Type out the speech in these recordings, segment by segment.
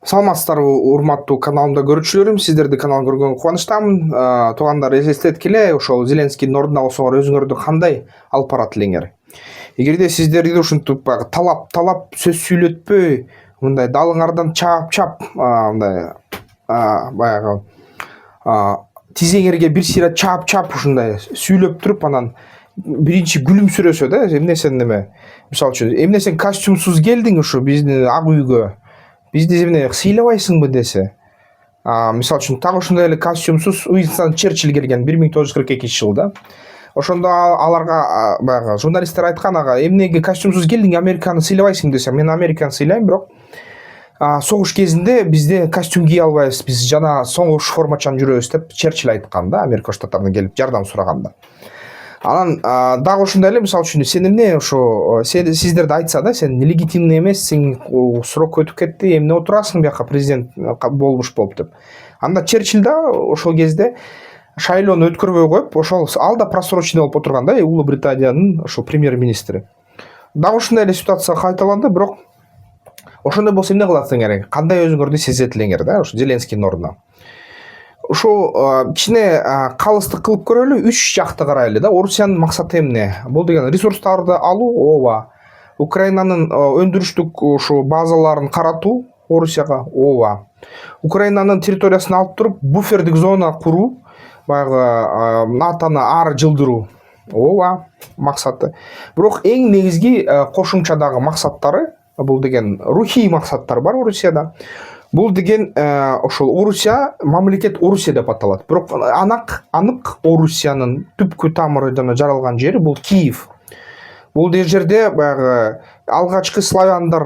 Саламатсыздарбы, урматтуу каналымда көрүүчүлөрүм, сиздерди канал көргөнгө кубанычтамын. Туугандар, эзестеткиле, ошол Зеленскийдин ордуна болсоңор өзүңөрдү кандай алып барат элеңер? Эгерде сиздерди ушинтип баягы талап сөз сүйлөтпөй, мындай далыңардан чап мындай баягы тизеңерге бир сыйра чап ушундай сүйлөп туруп, анан биринчи күлүмсүрөсө да, эмне сен неме, мисалы үчүн, эмне сен костюмсуз келдиң ушу биздин ак үйгө? Бизди эмне сыйлабайсыңбы десе. Мисалы үчүн так ошондой эле костюмсуз Уинстон Черчилль келген 1942-жылда. Ошондо аларга баягы журналисттер айткан, ага эмнеге костюмсуз келдиң, Американы сыйлабайсың десе, мен Американы сыйлайм, бирок согуш кезинде бизде костюм кие албайбыз, биз жана согуш формачан жүрөбүз деп Черчилль айткан да, Америка Штаттарынан келип жардам сураганда. Анан дагы ошондой эле, мисалы үчүн, сен эмне ошо сиздерди айтса да, сен нелегитимный эмессиң, срок өтүп кетти, эмне отурасың бияка президент болмуш болуп деп. Анда Черчилль да ошол кезде шайлоону өткөрбөй коюп, ошол ал да просроченный болуп отурган да, Улуу Британиянын ошол премьер-министри. Дагы ушундай эле ситуация кайталанды, бирок ошондой болсо эмне кыласыңар? Кандай өзүңөрдү сезет элеңер да, ошо Зеленскийдин ордуна? Ошол кичине калыстык кылып көрөлү, үч жакты карайлы да. Орусиянын максаты эмне? Бул деген ресурстарды алуу, ооба. Украинанын өндүрүштүк ошо базаларын каратуу Орусияга, ооба. Украинанын территориясын алып туруп, буфердик зона куруу, баягы НАТОны ары жылдыруу, ооба, максаты. Бирок эң негизги кошумча дагы максаттары, бул деген рухий максаттар бар Орусияда. Бул деген ошол Орусия, мамлекет Орусия деп аталат. Бирок анык Орусиянын түпкү тамыры жана жаралган жери бул Киев. Бул жерде баягы алгачкы славяндар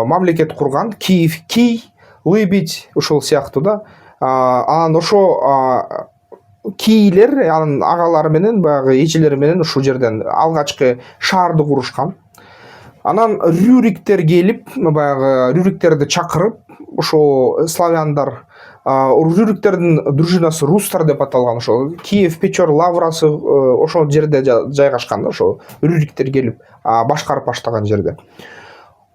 мамлекет курган, Киев, Кий, Лыбедь, ошол сыяктуу да. Анан ошо Кийлер, анын агалары менен, баягы эжелери менен ушул жерден алгачкы шаарды курушкан. Анан рюриктер келип, баягы рюриктерди чакырып, ошо славяндар, рюриктердин дружинасы рустар деп аталган, ошо Киев, Печор, Лаврасы ошол жерде жайгашкан да, ошо рюриктер келип башкарып баштаган жерде.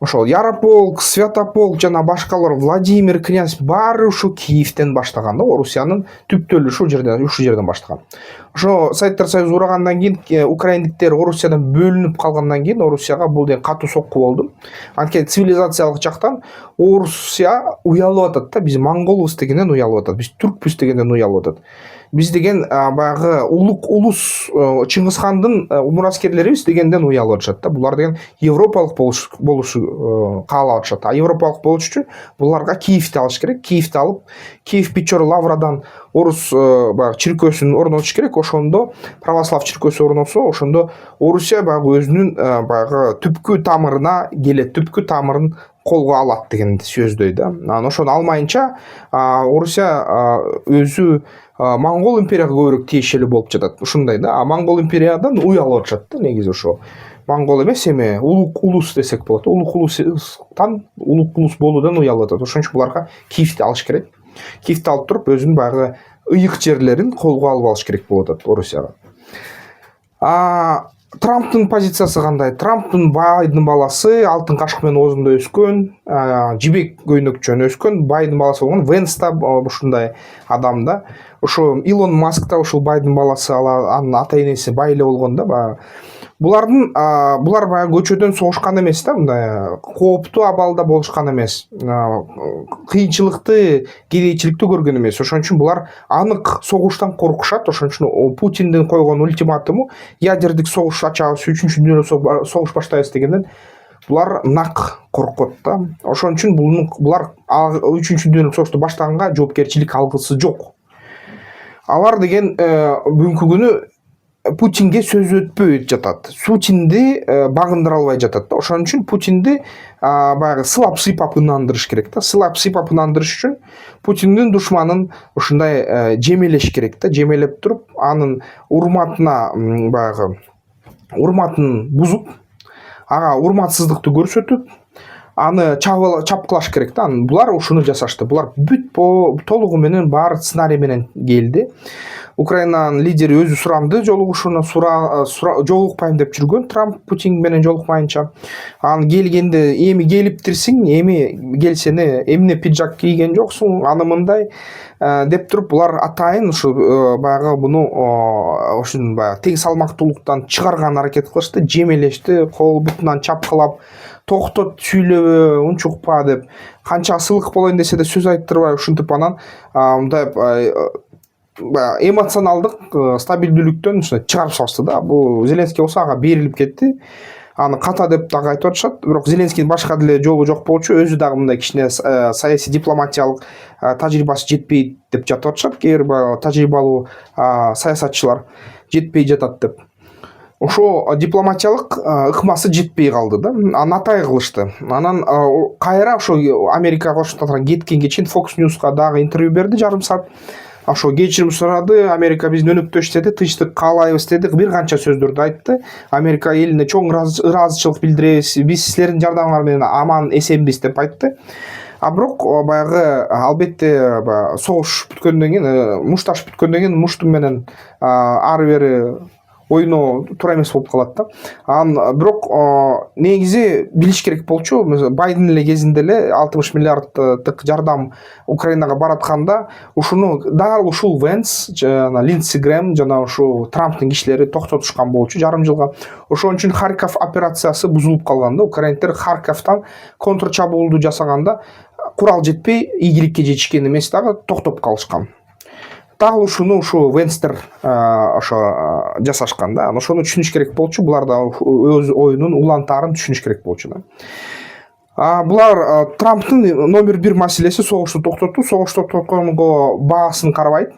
Ошол Ярополк, Святополк жана башкалар, Владимир, князь баары ушу Киевден баштаган да, Орусиянын түптөлү ушул жерден баштаган. Ошо Советтер Союзу урагандан кийин, украиндиктер Орусиядан бөлүнүп калгандан кийин Орусияга бул деген катуу сокку болду. Анткени цивилизациялык жактан Орусия уялып атат да, биз монголбуз дегенден уялып атат, биз түркпүз дегенден уялып атат. Биз деген баягы улус Чыңгызхандын мураскерлерибиз дегенден уялып атышат да. Булар деген европалык болушу каалап атышат. Европалык болуш үчүн буларга Киевди алыш керек. Киевди алып, Киев, Печор, Лаврадан орус баягы чиркөөсүн орнотуш керек. Ошондо православ чиркөөсү орнотсо, ошондо Орусия баягы өзүнүн баягы түпкү тамырына келет, түпкү тамырын колго алат деген сөздөй да. Анан ошону алмайынча Орусия өзү Монгол империяга көбүрөөк тиешелүү болуп жатат. Ушундай да. Монгол империядан уялып атышат да, негизи ошо. Монгол эмес, эме улук улус десек болот. Улук улус болуудан уялып атат. Ошон үчүн буларга Киевди алыш керек. Киевди алып туруп, өзүнүн баягы ыйык жерлерин колго алып алыш керек болуп атат Орусияга. Трамптын позициясы кандай? Трамптын байдын баласы, алтын кашык менен оозунда өскөн, жибек көйнөкчөн өскөн, байдын баласы болгон. Венс да ушундай адам да. Ошо Илон Маск да ушул байдын баласы, анын ата энеси бай эле болгон да. Булар баягы көчөдөн согушкан эмес да, мындай кооптуу абалда болушкан эмес. Кыйынчылыкты, кедейчиликти көргөн эмес. Ошон үчүн булар анык согуштан коркушат. Ошон үчүн Путиндин койгон ультиматуму ядердик согуш ачабыз, 3-дүйнөлүк согуш баштайбыз дегенден булар нак коркот да. Ошон үчүн булар 3-дүйнөлүк согушту баштаганга жоопкерчилик алгысы жок. Алар деген бүгүнкү күнү Путинге сөз өтпөй жатат. Путинди багындыра албай жатат да. Ошон үчүн Путинди баягы сылап-сыйпап ынандырыш керек да. Сылап-сыйпап ынандырыш үчүн Путиндин душманын ушундай жемелеш керек да. Жемелеп туруп, анын урматына баягы урматын бузуп, ага урматсыздыкты көрсөтүп, аны чапкылаш керек да. Булар ушуну жасашты. Булар бүт толугу менен бар сценарий менен келди. Украинанын лидери өзү сурамды жолугушууну, жолукпайм деп жүргөн Трамп Путин менен жолукмайынча. Анан келгенде эми келиптирсиң, эми келсене эмне пиджак кийген жоксуң, аны мындай деп туруп булар атайын ушу баягы буну ушун баягы тең салмактуулуктан чыгарган аракет кылышты, жемелешти, кол бутунан чапкылап, токтот сүйлөбө, унчукпа деп канча ысылык болоюн десе да сөз айттырбай ушинтип анан мындай эмоционалдык стабилдүүлүктөн чыгарып салышты да. Бул Зеленский болсо ага берилип кетти. Аны ката деп дагы айтып атышат. Бирок Зеленскийдин башка деле жолу жок болчу. Өзү дагы мындай кичине саясий дипломатиялык тажрыйбасы жетпейт деп жатып атышат. Кээ бир тажрыйбалуу саясатчылар жетпей жатат деп. Ошо дипломатиялык ыкмасы жетпей калды да. Аны атай кылышты. Анан кайра ошо Америка Коштун Штаттарына кеткенге чейин Fox News'ка дагы интервью берди, жарым саат. Ошо кечирим сурады, Америка биздин өнөктөш деди, тынчтык каалайбыз деди, бир канча сөздөрдү айтты. Америка элине чоң ыраазычылык билдиребиз, биз силердин жардамыңар менен аман эсенбиз деп айтты. Бирок баягы албетте согуш бүткөндөн кийин, мушташ бүткөндөн кийин муштум менен ары бери ойноо туура эмес болуп калат да. Анан бирок негизи билиш керек болчу. Байден эле кезинде эле 60 миллиарддык жардам Украинага баратканда ушуну дал ушул Венс, жана Линдси Грэм жана ушу Трамптын кишилери токтотушкан болчу жарым жылга. Ошон үчүн Харьков операциясы бузулуп калган да. Украинтер Харьковтан контрчабуулду жасаганда курал жетпей ийгиликке жетишкен эмес, дагы токтоп калышкан. Дагы ушуну Венстер ошо жасашкан да. Ошону түшүнүш керек болчу. Булар да өз оюнун улантаарын түшүнүш керек болчу да. Булар Трамптын номер 1 маселеси согушту токтотуу. Согушту токтотконго баасын карабайт.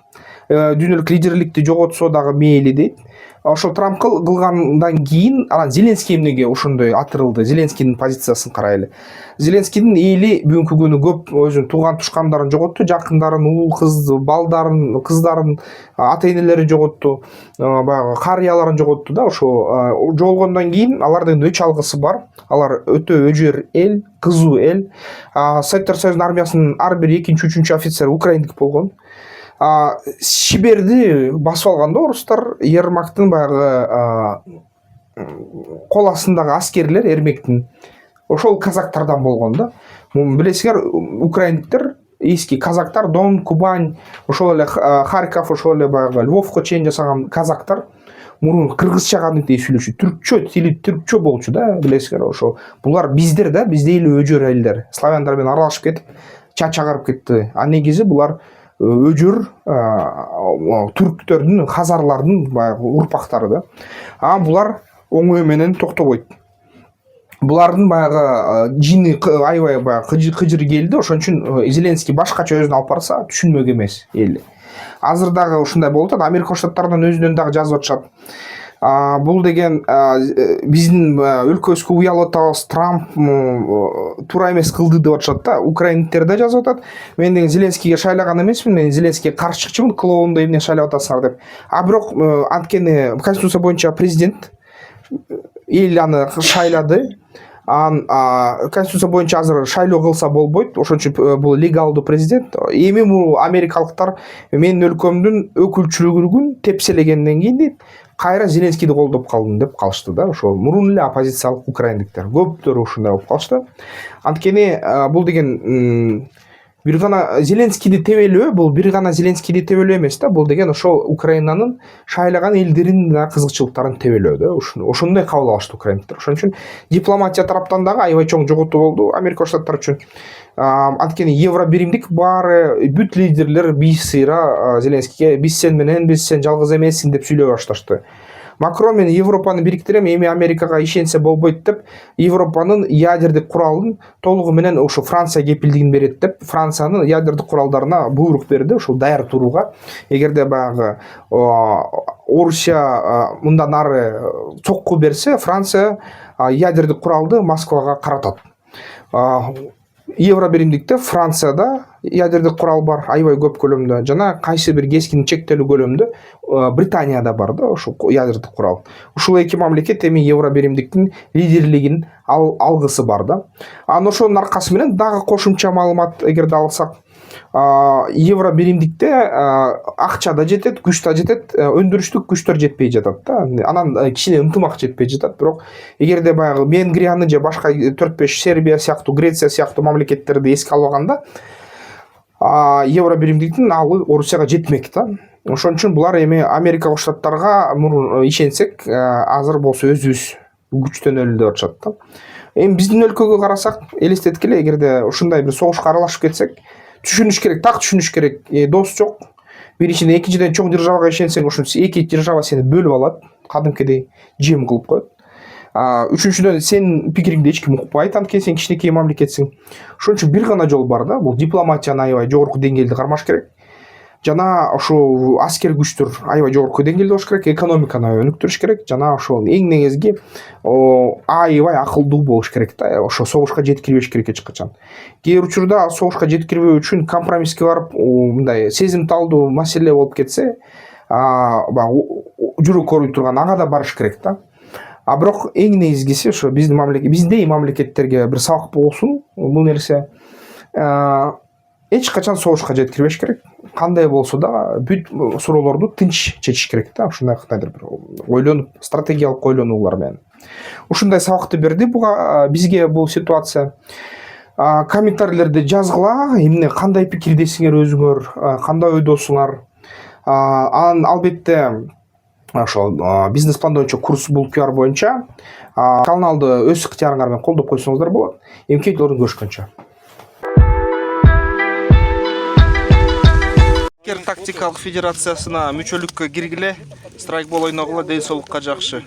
Дүйнөлүк лидерликти жоготсо дагы мейли дейт. Ошо Трамп кылгандан кийин анан Зеленский эмнеге ошондой атырылды? Зеленскийдин позициясын карайлы. Зеленскийдин эли бүгүнкү күнү көп өзүнүн тууган тушкандарын жоготту, жакындарын, уул кыз, балдарын, кыздарын, ата энелерин жоготту, баягы карыяларын жоготту да. Ошо жоголгондон кийин алардын өч алгысы бар. Алар өтө өжөр эл, кызуу эл. Советтер Союзунун армиясынын ар бир экинчи, үчүнчү офицери украиндик болгон. Шиберди басып алганда орустар, Ермактын баягы кол астындагы аскерлер Ермектин ошол казактардан болгон да. Билесиңер, украиндиктер, эски казактар, Дон, Кубань, ошол эле Харьков, ошол эле баягы Львовко чейин жасаган казактар мурун кыргызча кадимки сүйлөшчү, түркчө тили түркчө болчу да, билесиңер. Ошо булар биздер да, бизде эле өжөр элдер, славяндар менен аралашып кетип, чач агарып кетти. Негизи булар өжөр түрктөрдүн, хазарлардын баягы урпактары да. Булар оңой менен токтобойт. Булардын баягы жини аябай баягы кыжыр келди. Ошон үчүн Зеленский башкача өзүн алып барса түшүнмөк эмес эли. Азыр дагы ушундай болуп атат. Америка Штаттарынан өзүнөн дагы жазып атышат. Бул деген биздин өлкөбүзгө уялып атабыз, Трамп туура эмес кылды деп атышат да. Украиндиктер да жазып атат. Мен деген Зеленскийге шайлаган эмесмин, мен Зеленскийге каршы чыкчумун, клоунду эмне шайлап атасыңар деп. Бирок анткени Конституция боюнча президент эл аны шайлады. Конституция боюнча азыр шайлоо кылса болбойт. Ошон үчүн бул легалдуу президент. Эми бул америкалыктар менин өлкөмдүн өкүлчүлүгүн тепселегенден кийин дейт, кайра Зеленскийди колдоп калдым деп калышты да. Ошо мурун эле оппозициялык украиндиктер көптөрү ушундай болуп калышты. Анткени бул деген бир гана Зеленскийди тебелөө, бул бир гана Зеленскийди тебелөө эмес да. Бул деген ошол Украинанын шайлаган элдеринин кызыкчылыктарын тебелөө да. Ошондой кабыл алышты украиндиктер. Ошон үчүн дипломатия тараптан дагы аябай чоң жоготуу болду Америка Штаттары үчүн. Анткени евро биримдик баары бүт лидерлер бийсыйра Зеленскийге биз сен менен, биз сен жалгыз эмессиң деп сүйлөй башташты. Макрон мен Европаны бириктирем, эми Америкага ишенсе болбойт деп, Европанын ядердик куралын толугу менен ошо Франция кепилдигин берет деп, Франциянын ядердик куралдарына буйрук берди, ошол даяр турууга. Эгерде баягы Орусия мындан ары сокку берсе, Франция ядердик куралды Москвага каратат. Евро биримдикте Францияда ядердик курал бар, аябай көп көлөмдө, жана кайсы бир кескин чектелүү көлөмдө Британияда бар да ошол ядердик курал. Ушул эки мамлекет эми евро биримдиктин лидерлигин алгысы бар да. Ошонун аркасы менен дагы кошумча маалымат эгерде алсак, евро биримдикте акча да жетет, күч да жетет, өндүрүштүк күчтөр жетпей жатат да. Анан кичине ынтымак жетпей жатат. Бирок эгерде баягы Венгрияны же башка 4-5 Сербия сыяктуу, Греция сыяктуу мамлекеттерди эске алганда евро биримдиктин албы Орусияга жетмек да. Ошон үчүн булар эми Америка Кошмо Штаттарга мурун ишенсек, азыр болсо өзүбүз күчтөнөлү деп атышат да. Эми биздин өлкөгө карасак, элестеткиле, эгерде ушундай бир согушка аралашып кетсек, түшүнүш керек, так түшүнүш керек. Дос жок. Биринчиден, экинчиден чоң державага ишенсең, ошол эки держава сени бөлүп алат, кадимкидей жем кылып коет. Үчүнчүдөн, сенин пикириңди эч ким укпайт, анткени сен кичинекей мамлекетсиң. Ошон үчүн бир гана жол бар да, бул дипломатияны аябай жогорку деңгээлде кармаш керек. Жана ошо аскер күчтөр аябай жогорку деңгээлде болуш керек, экономиканы өнүктүрүш керек, жана ошо эң негизги аябай акылдуу болуш керек да, ошо согушка жеткирбеш керек эч качан. Кээ бир учурда согушка жеткирбөө үчүн компромисске барып, мындай сезимталдуу маселе болуп кетсе, баягы жүрөк ооруй турган ага да барыш керек да. Бирок эң негизгиси ошо биздей мамлекеттерге бир сабак болсун бул нерсе. Эч качан согушка жеткирбеш керек. Кандай болсо да бүт суроолорду тынч чечиш керек да. Ушундай кандайдыр бир ойлонуп, стратегиялык ойлонуулар менен. Ушундай сабакты берди буга бизге бул ситуация. Комментарийлерде жазгыла, эмне кандай пикирдесиңер өзүңөр, кандай ойдосуңар. Анан албетте ошол бизнес пландоочу курс бул пиар боюнча каналды өз ыктыярыңар менен колдоп койсоңуздар болот. Эмкей жолдон көрүшкөнчө. Тактикалык федерациясына мүчөлүккө киргиле, страйкбол ойногула, ден соолукка жакшы.